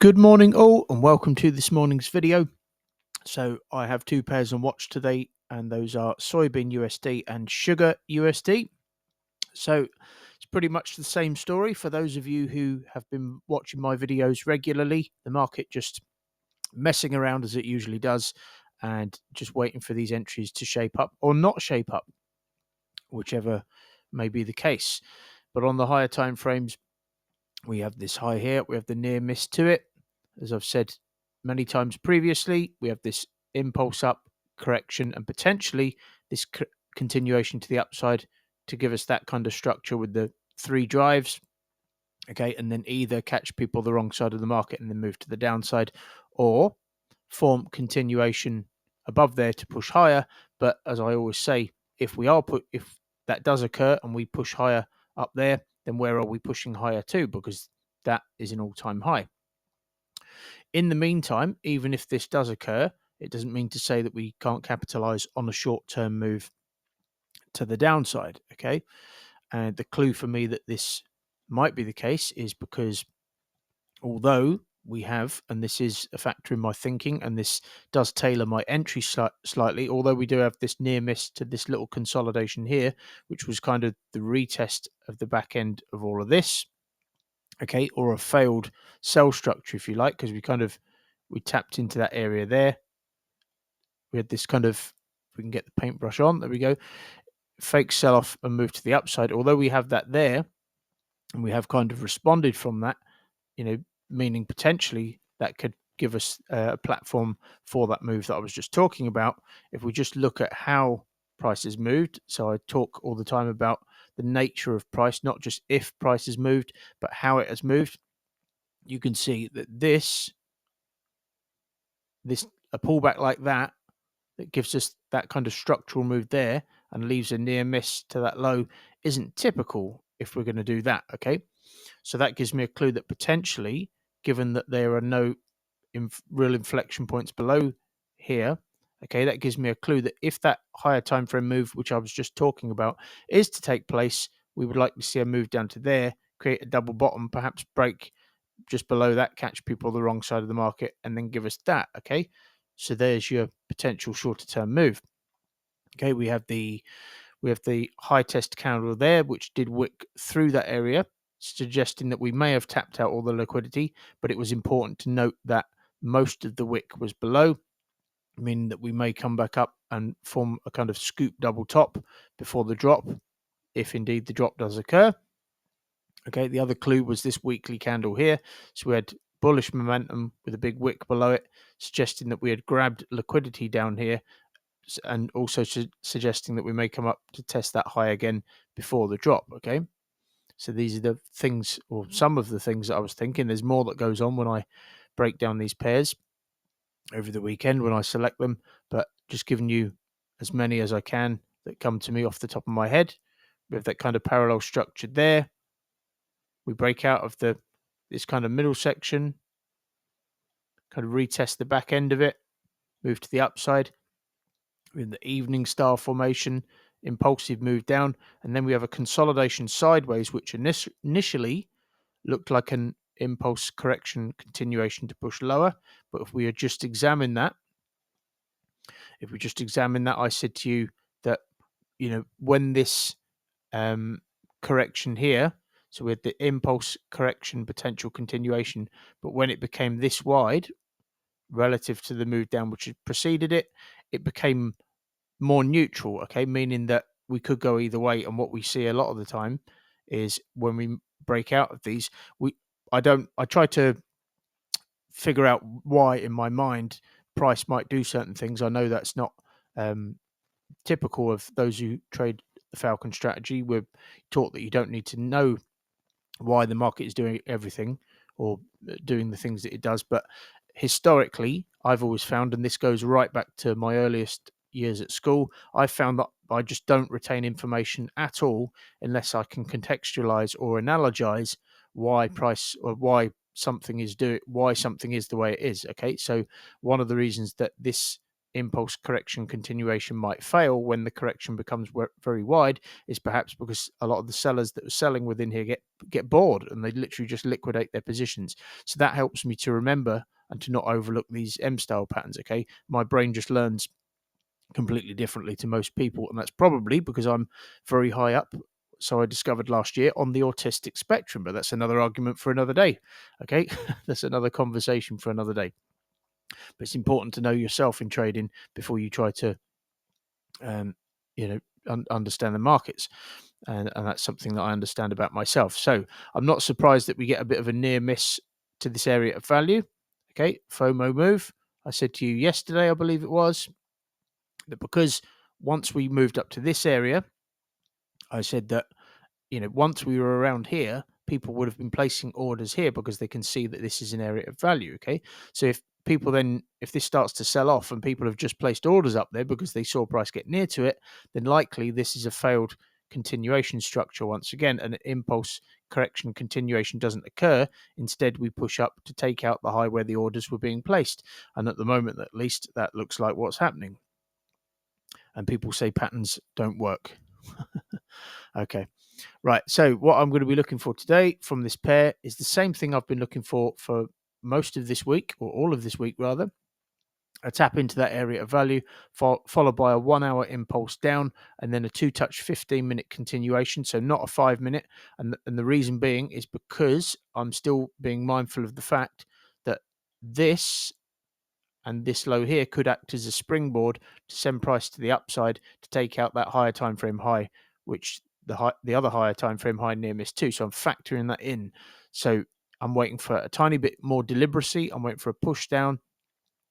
Good morning all and welcome to this morning's video. So I have two pairs on watch today and those are soybean USD and sugar USD. So it's pretty much the same story for those of you who have been watching my videos regularly. The market just messing around as it usually does and just waiting for these entries to shape up or not shape up, whichever may be the case. But on the higher time frames, we have this high here, we have the near miss to it. As I've said many times previously, we have this impulse up, correction, and potentially this continuation to the upside to give us that kind of structure with the three drives. Okay, and then either catch people the wrong side of the market and then move to the downside, or form continuation above there to push higher. But as I always say, if that does occur and we push higher up there, then where are we pushing higher to? Because that is an all-time high. In the meantime, even if this does occur, it doesn't mean to say that we can't capitalize on a short-term move to the downside. Okay, and the clue for me that this might be the case is because although we have, and this is a factor in my thinking, and this does tailor my entry slightly, although we do have this near miss to this little consolidation here, which was kind of the retest of the back end of all of this, okay, or a failed sell structure, if you like, because we tapped into that area there. We had this kind of, if we can get the paintbrush on, there we go, fake sell off and move to the upside. Although we have that there, and we have kind of responded from that, meaning potentially that could give us a platform for that move that I was just talking about. If we just look at how prices moved, so I talk all the time about the nature of price, not just if price has moved, but how it has moved. You can see that this a pullback like that gives us that kind of structural move there and leaves a near miss to that low isn't typical if we're going to do that. Okay, so that gives me a clue that potentially, given that there are no real inflection points below here, okay, that gives me a clue that if that higher time frame move, which I was just talking about, is to take place, we would like to see a move down to there, create a double bottom, perhaps break just below that, catch people the wrong side of the market, and then give us that. Okay, so there's your potential shorter term move. Okay, we have the high test candle there, which did wick through that area, suggesting that we may have tapped out all the liquidity, but it was important to note that most of the wick was below, meaning that we may come back up and form a kind of scoop double top before the drop, if indeed the drop does occur. Okay, the other clue was this weekly candle here. So we had bullish momentum with a big wick below it, suggesting that we had grabbed liquidity down here, and also suggesting that we may come up to test that high again before the drop. Okay, so these are the things, or some of the things that I was thinking. There's more that goes on when I break down these pairs over the weekend when I select them, but just giving you as many as I can that come to me off the top of my head. We have that kind of parallel structure there. We break out of this kind of middle section, kind of retest the back end of it, move to the upside. In the evening star formation, impulsive move down, and then we have a consolidation sideways, which initially looked like an impulse correction continuation to push lower. But if we just examine that, I said to you that, when this correction here, so we had the impulse correction potential continuation, but when it became this wide relative to the move down which had preceded it, it became more neutral, okay, meaning that we could go either way. And what we see a lot of the time is when we break out of these, I try to figure out why in my mind price might do certain things. I know that's not typical of those who trade the Falcon strategy. We're taught that you don't need to know why the market is doing everything or doing the things that it does, but historically I've always found, and this goes right back to my earliest years at school, I found that I just don't retain information at all unless I can contextualize or analogize why price or why something is the way it is. Okay, so one of the reasons that this impulse correction continuation might fail when the correction becomes very wide is perhaps because a lot of the sellers that are selling within here get bored and they literally just liquidate their positions. So that helps me to remember and to not overlook these M style patterns. Okay, my brain just learns completely differently to most people, and that's probably because I'm very high up, so I discovered last year, on the autistic spectrum. But that's another argument for another day. Okay, that's another conversation for another day. But it's important to know yourself in trading before you try to understand the markets, and that's something that I understand about myself. So I'm not surprised that we get a bit of a near miss to this area of value. Okay, FOMO move. I said to you yesterday, I believe it was, that because once we moved up to this area, I said that once we were around here, people would have been placing orders here because they can see that this is an area of value. Okay, so if this starts to sell off and people have just placed orders up there because they saw price get near to it, then likely this is a failed continuation structure once again, and an impulse correction continuation doesn't occur. Instead, we push up to take out the high where the orders were being placed, and at the moment, at least, that looks like what's happening. And people say patterns don't work. Okay. Right, so what I'm going to be looking for today from this pair is the same thing I've been looking for most of this week, or all of this week rather. A tap into that area of value, followed by a 1 hour impulse down, and then a 2-touch 15-minute continuation, so not a 5-minute. And the reason being is because I'm still being mindful of the fact that this and this low here could act as a springboard to send price to the upside to take out that higher time frame high, which the other higher time frame high near missed too. So I'm factoring that in. So I'm waiting for a tiny bit more deliberacy. I'm waiting for a push down.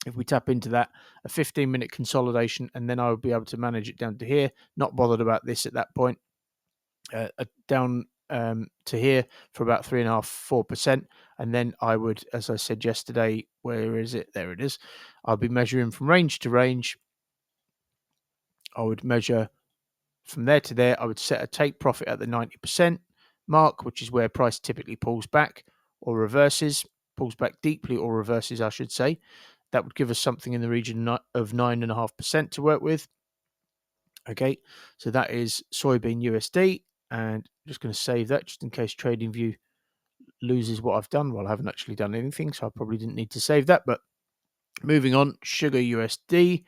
If we tap into that, a 15-minute consolidation, and then I will be able to manage it down to here. Not bothered about this at that point. Down to here for about 3.5-4%, and then I would, as I said yesterday, where is it? There it is. I'll be measuring from range to range. I would measure from there to there. I would set a take profit at the 90% mark, which is where price typically pulls back or reverses, pulls back deeply or reverses, I should say. That would give us something in the region of 9.5% to work with. Okay, so that is SOYBN USD, and I'm just going to save that just in case TradingView loses what I've done. Well, I haven't actually done anything, so I probably didn't need to save that. But moving on, Sugar USD.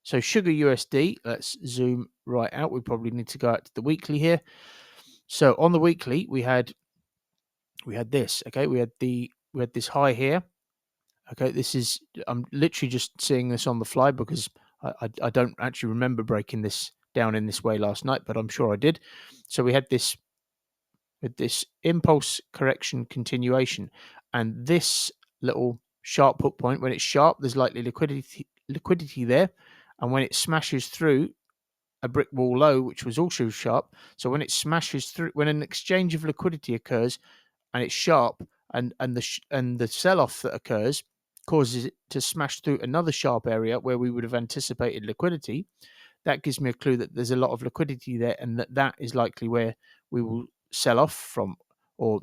So Sugar USD, let's zoom right out. We probably need to go out to the weekly here. So on the weekly, we had this. Okay, we had this high here. Okay, I'm literally just seeing this on the fly because I don't actually remember breaking this down in this way last night, but I'm sure I did. So we had this with this impulse correction continuation, and this little sharp hook point, when it's sharp, there's likely liquidity there, and when it smashes through a brick wall low, which was also sharp, so when it smashes through, when an exchange of liquidity occurs and it's sharp, and the sell-off that occurs causes it to smash through another sharp area where we would have anticipated liquidity, that gives me a clue that there's a lot of liquidity there, and that is likely where we will sell off from, or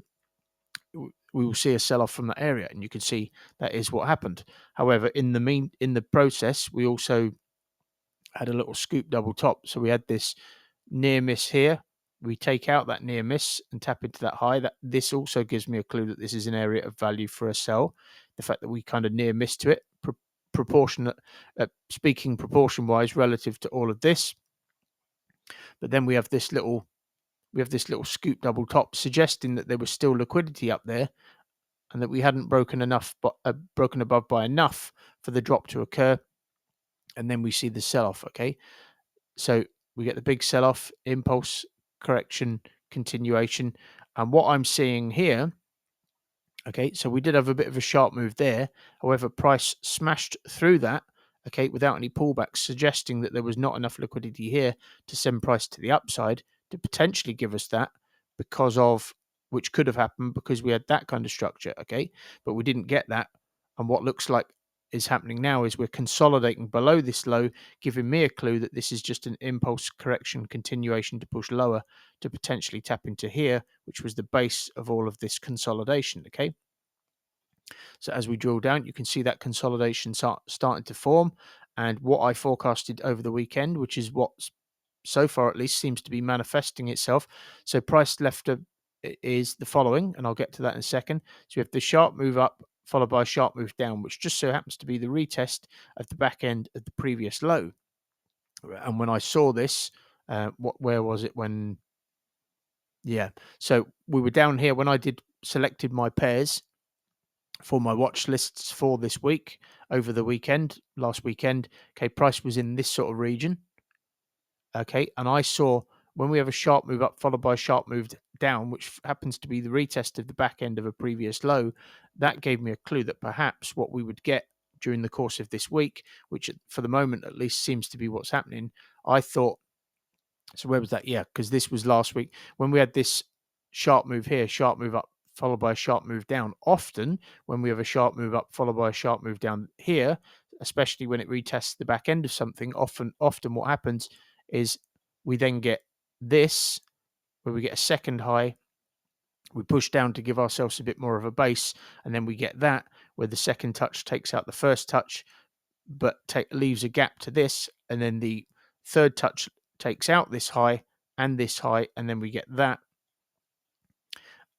we will see a sell off from that area. And you can see that is what happened. However, in the process, we also had a little scoop double top. So we had this near miss here. We take out that near miss and tap into that high. That this also gives me a clue that this is an area of value for a sell. The fact that we kind of near miss to it, proportionate, speaking proportion wise relative to all of this. But then we have this little scoop double top, suggesting that there was still liquidity up there, and that we hadn't broken above by enough for the drop to occur. And then we see the sell off. Okay, so we get the big sell off, impulse correction continuation, and what I'm seeing here. Okay, so we did have a bit of a sharp move there. However, price smashed through that, okay, without any pullbacks, suggesting that there was not enough liquidity here to send price to the upside to potentially give us that, which could have happened because we had that kind of structure, okay, but we didn't get that. And what looks like is happening now is we're consolidating below this low, giving me a clue that this is just an impulse correction continuation to push lower to potentially tap into here, which was the base of all of this consolidation. Okay, so as we drill down, you can see that consolidation starting to form, and what I forecasted over the weekend, which is what so far at least seems to be manifesting itself. So price left is the following, and I'll get to that in a second. So we have the sharp move up followed by a sharp move down, which just so happens to be the retest of the back end of the previous low. And when I saw this, where was it when? Yeah, so we were down here when I selected my pairs for my watch lists for this week over the weekend, last weekend. Okay, price was in this sort of region. Okay, and I saw when we have a sharp move up followed by a sharp move down, which happens to be the retest of the back end of a previous low, that gave me a clue that perhaps what we would get during the course of this week, which for the moment at least seems to be what's happening. I thought, so where was that? Yeah, because this was last week when we had this sharp move here, sharp move up followed by a sharp move down. Often when we have a sharp move up followed by a sharp move down here, especially when it retests the back end of something, often what happens is we then get this where we get a second high, we push down to give ourselves a bit more of a base, and then we get that where the second touch takes out the first touch, but leaves a gap to this, and then the third touch takes out this high, and then we get that,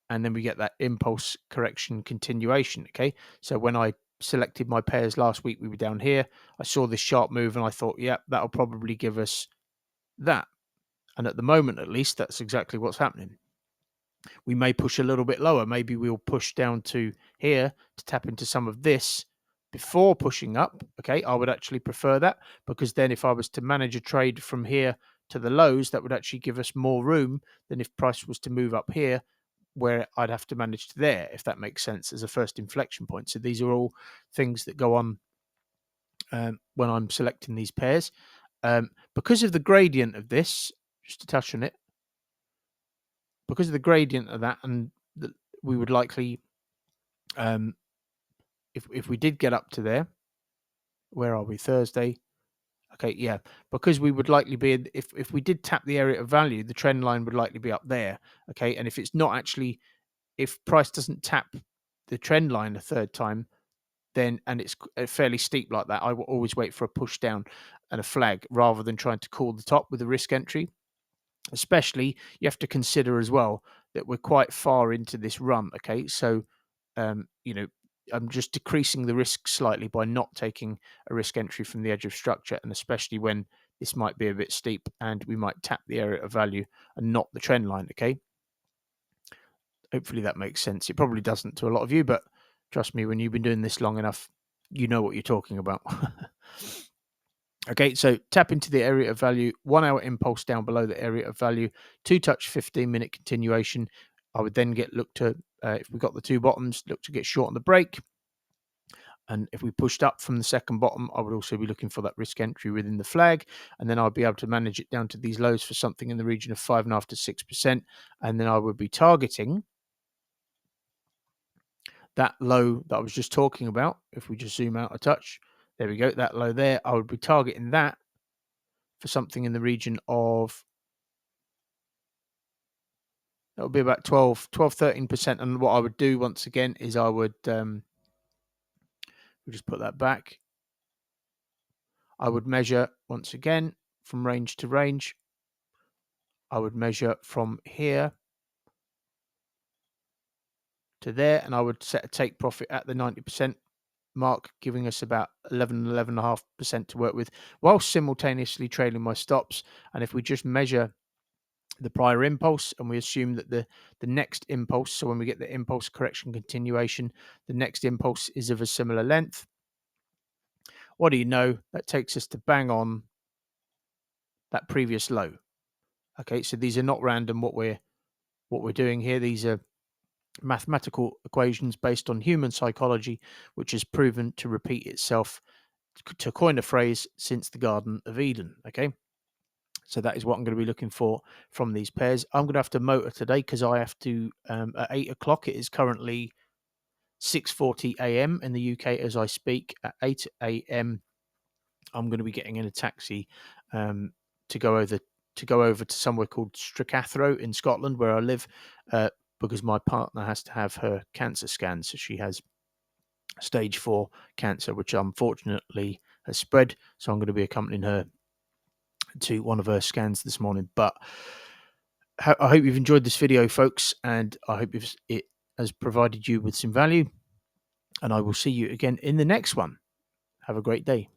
and then we get that impulse correction continuation. Okay, so when I selected my pairs last week, we were down here. I saw this sharp move, and I thought, yeah, that'll probably give us that. And at the moment, at least, that's exactly what's happening. We may push a little bit lower. Maybe we'll push down to here to tap into some of this before pushing up. Okay, I would actually prefer that, because then if I was to manage a trade from here to the lows, that would actually give us more room than if price was to move up here, where I'd have to manage to there, if that makes sense, as a first inflection point. So these are all things that go on when I'm selecting these pairs. Because of the gradient of this, just to touch on it, because of the gradient of that, and we would likely, if we did get up to there, where are we? Thursday. Okay, yeah, because we would likely be, if we did tap the area of value, the trend line would likely be up there. Okay, and if it's not actually, if price doesn't tap the trend line a third time, then, and it's fairly steep like that, I will always wait for a push down and a flag rather than trying to call the top with a risk entry. Especially, you have to consider as well that we're quite far into this run. Okay, so I'm just decreasing the risk slightly by not taking a risk entry from the edge of structure, and especially when this might be a bit steep and we might tap the area of value and not the trend line. Okay, hopefully that makes sense. It probably doesn't to a lot of you, but trust me, when you've been doing this long enough, you know what you're talking about. Okay, so tap into the area of value, 1 hour impulse down below the area of value, 2-touch 15-minute continuation. I would then look to, if we got the two bottoms, look to get short on the break. And if we pushed up from the second bottom, I would also be looking for that risk entry within the flag. And then I'll be able to manage it down to these lows for something in the region of 5.5 to 6%. And then I would be targeting that low that I was just talking about. If we just zoom out a touch, there we go, that low there, I would be targeting that for something in the region of, that would be about 13%. And what I would do once again is I would, we'll just put that back. I would measure once again from range to range. I would measure from here to there, and I would set a take profit at the 90% mark, giving us about 11.5% to work with, while simultaneously trailing my stops. And if we just measure the prior impulse and we assume that the next impulse, so when we get the impulse correction continuation, the next impulse is of a similar length, what do you know? That takes us to bang on that previous low. Okay, so these are not random what we're doing here. These are mathematical equations based on human psychology, which has proven to repeat itself, to coin a phrase, since the Garden of Eden. Okay, so that is what I'm going to be looking for from these pairs. I'm going to have to motor today because I have to, at 8 o'clock, it is currently 6:40 a.m. in the UK as I speak. At 8 a.m. I'm going to be getting in a taxi to go over to somewhere called Stracathro in Scotland, where I live, because my partner has to have her cancer scans. So she has stage 4 cancer, which unfortunately her spread. So I'm going to be accompanying her to one of her scans this morning. But I hope you've enjoyed this video, folks, and I hope it has provided you with some value. And I will see you again in the next one. Have a great day.